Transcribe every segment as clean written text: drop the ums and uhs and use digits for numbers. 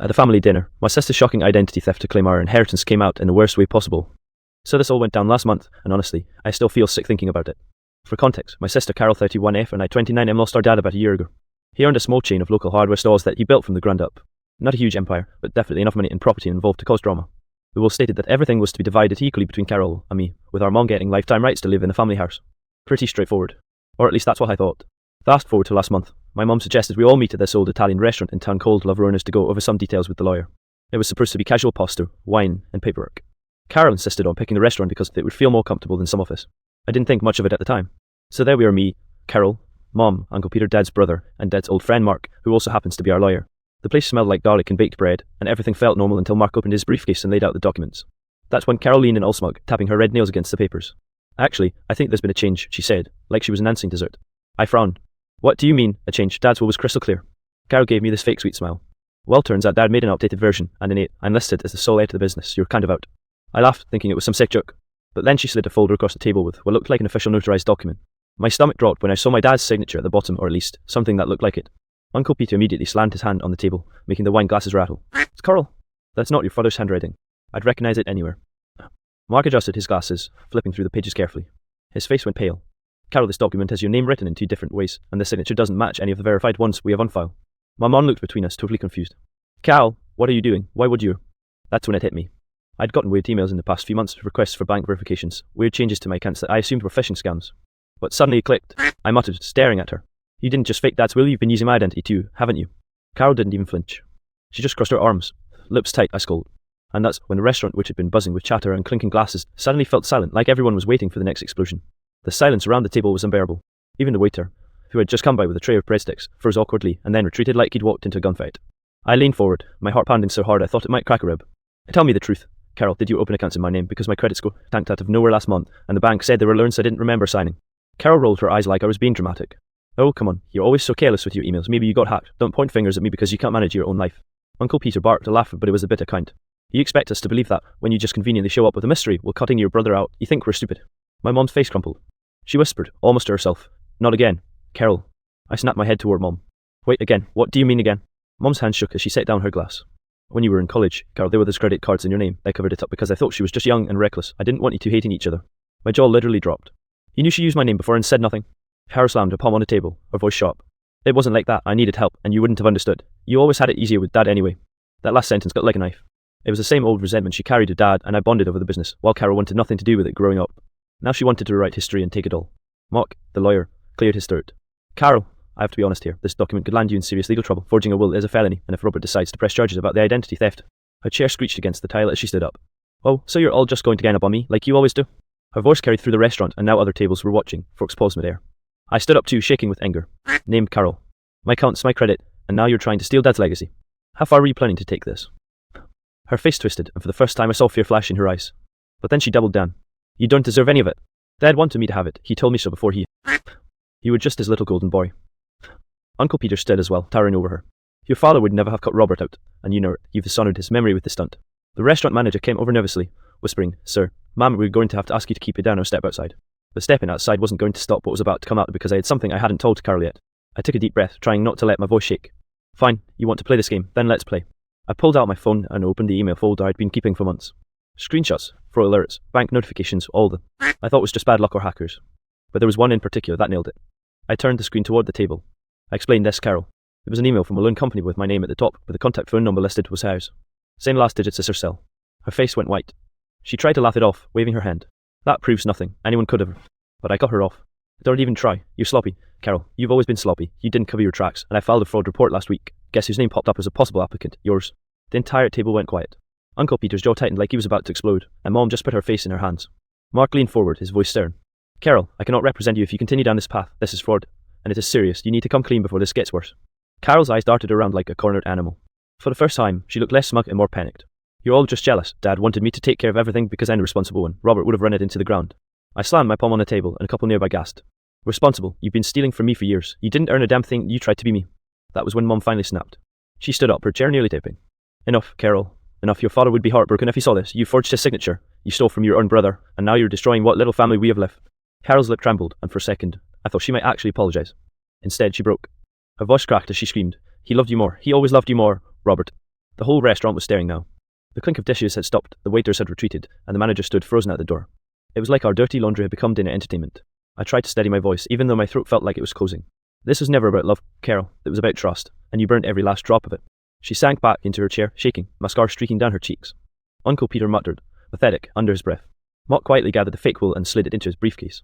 At the family dinner, my sister's shocking identity theft to claim our inheritance came out in the worst way possible. So this all went down last month, and honestly, I still feel sick thinking about it. For context, my sister Carol 31F and I 29M lost our dad about a year ago. He owned a small chain of local hardware stores that he built from the ground up. Not a huge empire, but definitely enough money and property involved to cause drama. We all stated that everything was to be divided equally between Carol and me, with our mom getting lifetime rights to live in the family house. Pretty straightforward. Or at least that's what I thought. Fast forward to last month, my mom suggested we all meet at this old Italian restaurant in town called La Verona's to go over some details with the lawyer. It was supposed to be casual pasta, wine, and paperwork. Carol insisted on picking the restaurant because it would feel more comfortable than some office. I didn't think much of it at the time. So there we are, me, Carol, Mom, Uncle Peter, Dad's brother, and Dad's old friend Mark, who also happens to be our lawyer. The place smelled like garlic and baked bread, and everything felt normal until Mark opened his briefcase and laid out the documents. That's when Carol leaned in all smug, tapping her red nails against the papers. Actually, I think there's been a change, she said, like she was announcing dessert. I frowned. What do you mean, a change? Dad's will was crystal clear. Carol gave me this fake sweet smile. Well, turns out Dad made an updated version, and in it, I'm listed as the sole heir to the business. You're kind of out. I laughed, thinking it was some sick joke. But then she slid a folder across the table with what looked like an official notarized document. My stomach dropped when I saw my dad's signature at the bottom, or at least, something that looked like it. Uncle Peter immediately slammed his hand on the table, making the wine glasses rattle. It's Carl. That's not your father's handwriting. I'd recognize it anywhere. Mark adjusted his glasses, flipping through the pages carefully. His face went pale. Carol, this document has your name written in 2 different ways, and the signature doesn't match any of the verified ones we have on file. My mom looked between us, totally confused. Carol, what are you doing? Why would you? That's when it hit me. I'd gotten weird emails in the past few months with requests for bank verifications, weird changes to my accounts that I assumed were phishing scams. But suddenly it clicked. I muttered, staring at her. You didn't just fake Dad's will, you've been using my identity too, haven't you? Carol didn't even flinch. She just crossed her arms, lips tight, I scolded. And that's when the restaurant, which had been buzzing with chatter and clinking glasses, suddenly felt silent, like everyone was waiting for the next explosion. The silence around the table was unbearable. Even the waiter, who had just come by with a tray of breadsticks, froze awkwardly and then retreated like he'd walked into a gunfight. I leaned forward, my heart pounding so hard I thought it might crack a rib. Tell me the truth. Carol, did you open accounts in my name because my credit score tanked out of nowhere last month and the bank said there were loans I didn't remember signing? Carol rolled her eyes like I was being dramatic. Oh, come on, you're always so careless with your emails. Maybe you got hacked. Don't point fingers at me because you can't manage your own life. Uncle Peter barked a laugh, but it was a bit of kind. You expect us to believe that when you just conveniently show up with a mystery while cutting your brother out, you think we're stupid. My mom's face crumpled. She whispered, almost to herself. Not again. Carol. I snapped my head toward Mom. Wait, again? What do you mean again? Mom's hand shook as she set down her glass. When you were in college, Carol, there were those credit cards in your name. I covered it up because I thought she was just young and reckless. I didn't want you two hating each other. My jaw literally dropped. You knew she used my name before and said nothing? Carol slammed her palm on the table, her voice sharp. It wasn't like that. I needed help, and you wouldn't have understood. You always had it easier with Dad anyway. That last sentence cut like a knife. It was the same old resentment she carried to Dad, and I bonded over the business, while Carol wanted nothing to do with it growing up. Now she wanted to rewrite history and take it all. Mark, the lawyer, cleared his throat. Carol, I have to be honest here. This document could land you in serious legal trouble. Forging a will is a felony, and if Robert decides to press charges about the identity theft. Her chair screeched against the tile as she stood up. Oh, so you're all just going to gang up on me, like you always do? Her voice carried through the restaurant, and now other tables were watching, forks paused midair. I stood up too, shaking with anger. Named Carol. My accounts, my credit, and now you're trying to steal Dad's legacy. How far were you planning to take this? Her face twisted, and for the first time I saw fear flash in her eyes. But then she doubled down. You don't deserve any of it. Dad wanted me to have it. He told me so before he... You were just his little golden boy. Uncle Peter stood as well, towering over her. Your father would never have cut Robert out, and you know it. You've dishonored his memory with this stunt. The restaurant manager came over nervously, whispering, Sir, Ma'am, we're going to have to ask you to keep it down or step outside. The stepping outside wasn't going to stop what was about to come out because I had something I hadn't told Carol yet. I took a deep breath, trying not to let my voice shake. Fine, you want to play this game, then let's play. I pulled out my phone and opened the email folder I'd been keeping for months. Screenshots, fraud alerts, bank notifications, all the... I thought was just bad luck or hackers. But there was one in particular that nailed it. I turned the screen toward the table. I explained this, Carol. It was an email from a loan company with my name at the top, but the contact phone number listed was hers. Same last digits as her cell. Her face went white. She tried to laugh it off, waving her hand. That proves nothing. Anyone could have. But I cut her off. Don't even try. You're sloppy. Carol, you've always been sloppy. You didn't cover your tracks, and I filed a fraud report last week. Guess whose name popped up as a possible applicant? Yours. The entire table went quiet. Uncle Peter's jaw tightened like he was about to explode, and Mom just put her face in her hands. Mark leaned forward, his voice stern. Carol, I cannot represent you if you continue down this path. This is fraud. And it is serious. You need to come clean before this gets worse. Carol's eyes darted around like a cornered animal. For the first time, she looked less smug and more panicked. You're all just jealous. Dad wanted me to take care of everything because I'm the responsible one. Robert would have run it into the ground. I slammed my palm on the table, and a couple nearby gasped. Responsible? You've been stealing from me for years. You didn't earn a damn thing. You tried to be me. That was when Mom finally snapped. She stood up, her chair nearly tipping. Enough, Carol. Enough. Your father would be heartbroken if he saw this. You forged his signature. You stole from your own brother, and now you're destroying what little family we have left. Carol's lip trembled, and for a second, I thought she might actually apologize. Instead, she broke. Her voice cracked as she screamed. He loved you more. He always loved you more, Robert. The whole restaurant was staring now. The clink of dishes had stopped, the waiters had retreated, and the manager stood frozen at the door. It was like our dirty laundry had become dinner entertainment. I tried to steady my voice, even though my throat felt like it was closing. This was never about love, Carol. It was about trust, and you burnt every last drop of it. She sank back into her chair, shaking, mascara streaking down her cheeks. Uncle Peter muttered, pathetic, under his breath. Mott quietly gathered the fake will and slid it into his briefcase.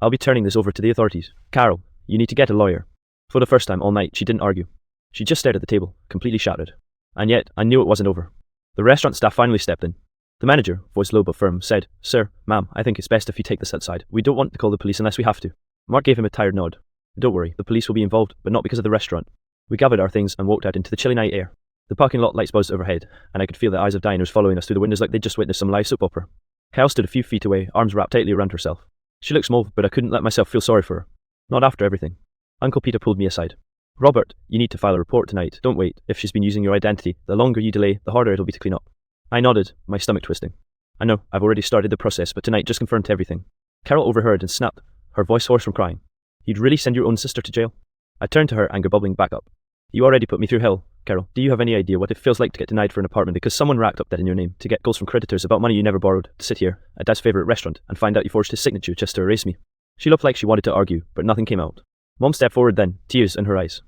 I'll be turning this over to the authorities. Carol, you need to get a lawyer. For the first time all night, she didn't argue. She just stared at the table, completely shattered. And yet, I knew it wasn't over. The restaurant staff finally stepped in. The manager, voice low but firm, said, Sir, ma'am, I think it's best if you take this outside. We don't want to call the police unless we have to. Mark gave him a tired nod. Don't worry, the police will be involved, but not because of the restaurant. We gathered our things and walked out into the chilly night air. The parking lot lights buzzed overhead, and I could feel the eyes of diners following us through the windows like they'd just witnessed some live soap opera. Carol stood a few feet away, arms wrapped tightly around herself. She looked small, but I couldn't let myself feel sorry for her. Not after everything. Uncle Peter pulled me aside. Robert, you need to file a report tonight. Don't wait. If she's been using your identity, the longer you delay, the harder it'll be to clean up. I nodded, my stomach twisting. I know, I've already started the process, but tonight just confirmed everything. Carol overheard and snapped, her voice hoarse from crying. You'd really send your own sister to jail? I turned to her, anger bubbling back up. You already put me through hell, Carol. Do you have any idea what it feels like to get denied for an apartment because someone racked up debt in your name, to get calls from creditors about money you never borrowed, to sit here, at Dad's favourite restaurant, and find out you forged his signature just to erase me? She looked like she wanted to argue, but nothing came out. Mom stepped forward then, tears in her eyes.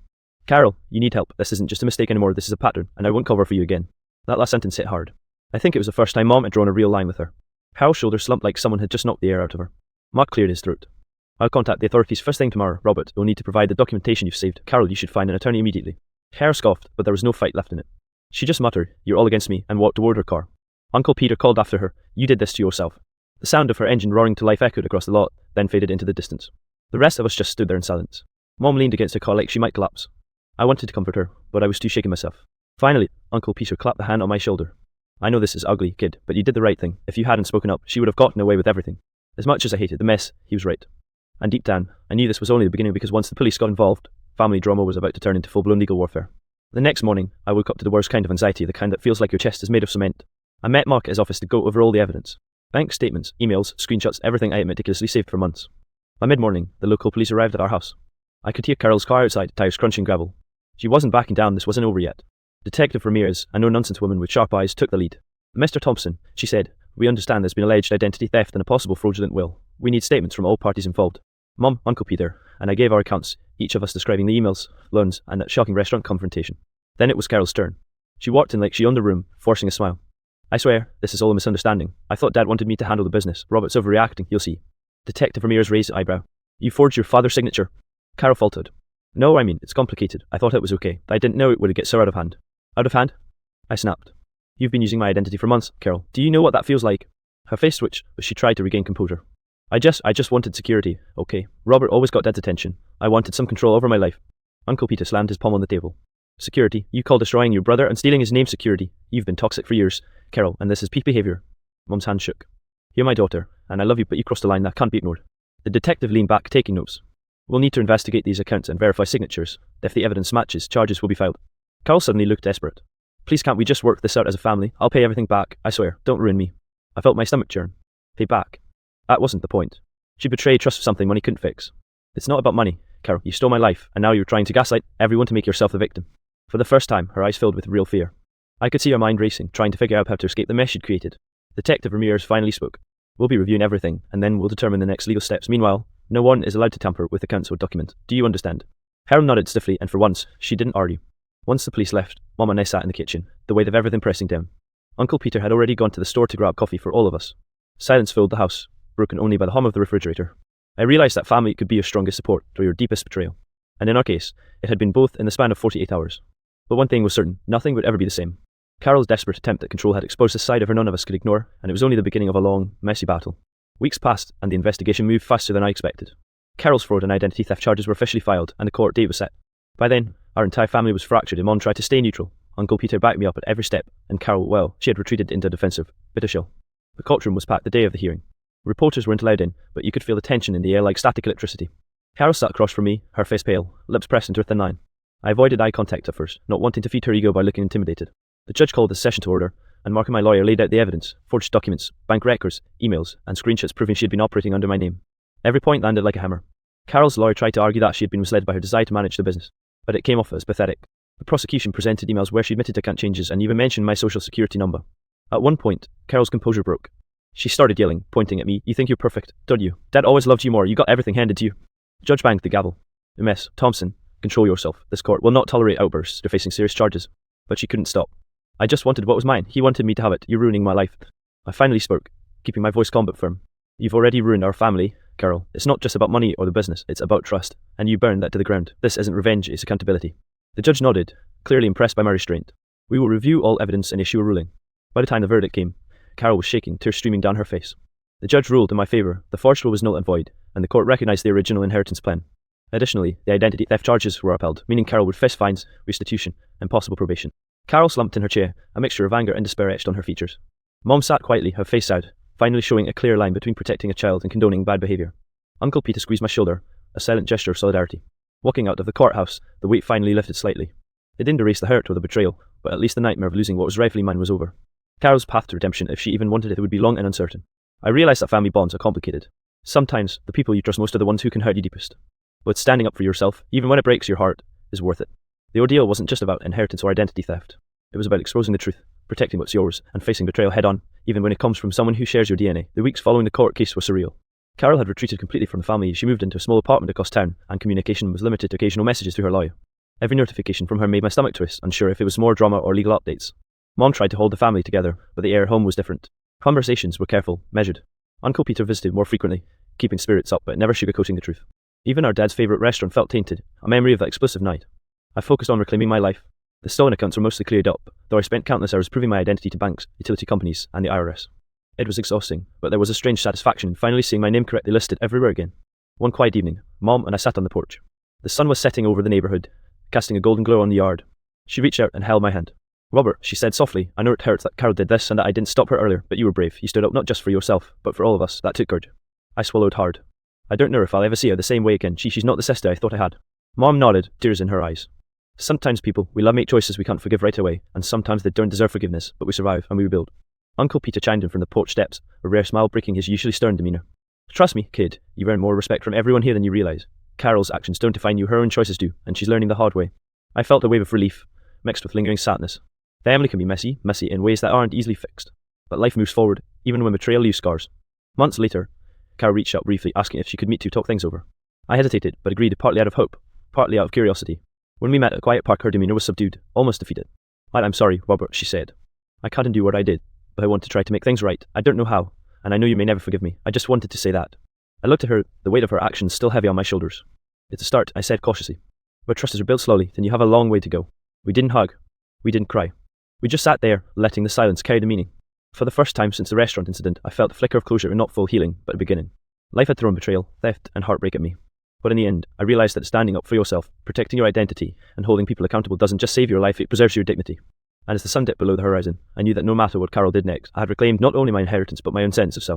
Carol, you need help. This isn't just a mistake anymore, this is a pattern, and I won't cover for you again. That last sentence hit hard. I think it was the first time Mom had drawn a real line with her. Carol's shoulders slumped like someone had just knocked the air out of her. Mark cleared his throat. I'll contact the authorities first thing tomorrow, Robert. You'll need to provide the documentation you've saved. Carol, you should find an attorney immediately. Hare scoffed, but there was no fight left in it. She just muttered, You're all against me, and walked toward her car. Uncle Peter called after her, You did this to yourself. The sound of her engine roaring to life echoed across the lot, then faded into the distance. The rest of us just stood there in silence. Mom leaned against the car like she might collapse. I wanted to comfort her, but I was too shaken myself. Finally, Uncle Peter clapped a hand on my shoulder. I know this is ugly, kid, but you did the right thing. If you hadn't spoken up, she would have gotten away with everything. As much as I hated the mess, he was right. And deep down, I knew this was only the beginning because once the police got involved, family drama was about to turn into full-blown legal warfare. The next morning, I woke up to the worst kind of anxiety, the kind that feels like your chest is made of cement. I met Mark at his office to go over all the evidence. Bank statements, emails, screenshots, everything I had meticulously saved for months. By mid-morning, the local police arrived at our house. I could hear Carol's car outside, tires crunching gravel. She wasn't backing down, this wasn't over yet. Detective Ramirez, a no-nonsense woman with sharp eyes, took the lead. Mr. Thompson, she said, we understand there's been alleged identity theft and a possible fraudulent will. We need statements from all parties involved. Mom, Uncle Peter, and I gave our accounts, each of us describing the emails, loans, and that shocking restaurant confrontation. Then it was Carol's turn. She walked in like she owned the room, forcing a smile. I swear, this is all a misunderstanding. I thought Dad wanted me to handle the business. Robert's overreacting, you'll see. Detective Ramirez raised an eyebrow. You forged your father's signature. Carol faltered. No, I mean, it's complicated. I thought it was okay. I didn't know it would get so out of hand. Out of hand? I snapped. You've been using my identity for months, Carol. Do you know what that feels like? Her face twitched, but she tried to regain composure. I just wanted security, okay? Robert always got Dad's attention. I wanted some control over my life. Uncle Peter slammed his palm on the table. Security? You call destroying your brother and stealing his name security? You've been toxic for years, Carol, and this is peak behaviour. Mom's hand shook. You're my daughter, and I love you, but you crossed the line that can't be ignored. The detective leaned back, taking notes. We'll need to investigate these accounts and verify signatures. If the evidence matches, charges will be filed. Carol suddenly looked desperate. Please can't we just work this out as a family? I'll pay everything back, I swear. Don't ruin me. I felt my stomach churn. Pay back. That wasn't the point. She betrayed trust for something money couldn't fix. It's not about money, Carol. You stole my life, and now you're trying to gaslight everyone to make yourself the victim. For the first time, her eyes filled with real fear. I could see her mind racing, trying to figure out how to escape the mess she'd created. Detective Ramirez finally spoke. We'll be reviewing everything, and then we'll determine the next legal steps. Meanwhile, no one is allowed to tamper with accounts or documents. Do you understand? Carol nodded stiffly, and for once, she didn't argue. Once the police left, Mom and I sat in the kitchen, the weight of everything pressing down. Uncle Peter had already gone to the store to grab coffee for all of us. Silence filled the house, broken only by the hum of the refrigerator. I realised that family could be your strongest support or your deepest betrayal. And in our case, it had been both in the span of 48 hours. But one thing was certain, nothing would ever be the same. Carol's desperate attempt at control had exposed a side of her none of us could ignore, and it was only the beginning of a long, messy battle. Weeks passed, and the investigation moved faster than I expected. Carol's fraud and identity theft charges were officially filed, and the court date was set. By then, our entire family was fractured, and Mom tried to stay neutral. Uncle Peter backed me up at every step, and Carol, well, she had retreated into a defensive, bitter shell. The courtroom was packed the day of the hearing. Reporters weren't allowed in, but you could feel the tension in the air like static electricity. Carol sat across from me, her face pale, lips pressed into a thin line. I avoided eye contact at first, not wanting to feed her ego by looking intimidated. The judge called the session to order, and Mark and my lawyer laid out the evidence, forged documents, bank records, emails, and screenshots proving she had been operating under my name. Every point landed like a hammer. Carol's lawyer tried to argue that she had been misled by her desire to manage the business, but it came off as pathetic. The prosecution presented emails where she admitted account changes and even mentioned my social security number. At one point, Carol's composure broke. She started yelling, pointing at me. You think you're perfect, don't you? Dad always loved you more. You got everything handed to you. The judge banged the gavel. Miss Thompson, control yourself. This court will not tolerate outbursts. You're facing serious charges. But she couldn't stop. I just wanted what was mine. He wanted me to have it. You're ruining my life. I finally spoke, keeping my voice calm but firm. You've already ruined our family, Carol. It's not just about money or the business. It's about trust. And you burned that to the ground. This isn't revenge. It's accountability. The judge nodded, clearly impressed by my restraint. We will review all evidence and issue a ruling. By the time the verdict came, Carol was shaking, tears streaming down her face. The judge ruled in my favour. The forged will was null and void, and the court recognised the original inheritance plan. Additionally, the identity theft charges were upheld, meaning Carol would face fines, restitution, and possible probation. Carol slumped in her chair, a mixture of anger and despair etched on her features. Mom sat quietly, her face sad, finally showing a clear line between protecting a child and condoning bad behaviour. Uncle Peter squeezed my shoulder, a silent gesture of solidarity. Walking out of the courthouse, the weight finally lifted slightly. It didn't erase the hurt or the betrayal, but at least the nightmare of losing what was rightfully mine was over. Carol's path to redemption, if she even wanted it, would be long and uncertain. I realised that family bonds are complicated. Sometimes, the people you trust most are the ones who can hurt you deepest. But standing up for yourself, even when it breaks your heart, is worth it. The ordeal wasn't just about inheritance or identity theft. It was about exposing the truth, protecting what's yours, and facing betrayal head-on, even when it comes from someone who shares your DNA. The weeks following the court case were surreal. Carol had retreated completely from the family. She moved into a small apartment across town, and communication was limited to occasional messages through her lawyer. Every notification from her made my stomach twist, unsure if it was more drama or legal updates. Mom tried to hold the family together, but the air at home was different. Conversations were careful, measured. Uncle Peter visited more frequently, keeping spirits up but never sugarcoating the truth. Even our dad's favourite restaurant felt tainted, a memory of that explosive night. I focused on reclaiming my life. The stolen accounts were mostly cleared up, though I spent countless hours proving my identity to banks, utility companies, and the IRS. It was exhausting, but there was a strange satisfaction in finally seeing my name correctly listed everywhere again. One quiet evening, Mom and I sat on the porch. The sun was setting over the neighbourhood, casting a golden glow on the yard. She reached out and held my hand. Robert, she said softly, I know it hurts that Carol did this and that I didn't stop her earlier, but you were brave. You stood up not just for yourself, but for all of us. That took courage. I swallowed hard. I don't know if I'll ever see her the same way again. She's not the sister I thought I had. Mom nodded, tears in her eyes. Sometimes people, we love make choices we can't forgive right away, and sometimes they don't deserve forgiveness, but we survive and we rebuild. Uncle Peter chimed in from the porch steps, a rare smile breaking his usually stern demeanour. Trust me, kid, you've earned more respect from everyone here than you realise. Carol's actions don't define you, her own choices do, and she's learning the hard way. I felt a wave of relief, mixed with lingering sadness. Family can be messy in ways that aren't easily fixed. But life moves forward, even when betrayal leaves scars. Months later, Carol reached out briefly, asking if she could meet to talk things over. I hesitated, but agreed, partly out of hope, partly out of curiosity. When we met at a quiet park, her demeanour was subdued, almost defeated. I'm sorry, Robert, she said. I can't undo what I did, but I want to try to make things right. I don't know how, and I know you may never forgive me. I just wanted to say that. I looked at her, the weight of her actions still heavy on my shoulders. It's a start, I said cautiously. But trust is rebuilt slowly, then you have a long way to go. We didn't hug. We didn't cry. We just sat there, letting the silence carry the meaning. For the first time since the restaurant incident, I felt a flicker of closure and not full healing, but a beginning. Life had thrown betrayal, theft, and heartbreak at me. But in the end, I realised that standing up for yourself, protecting your identity, and holding people accountable doesn't just save your life, it preserves your dignity. And as the sun dipped below the horizon, I knew that no matter what Carol did next, I had reclaimed not only my inheritance but my own sense of self.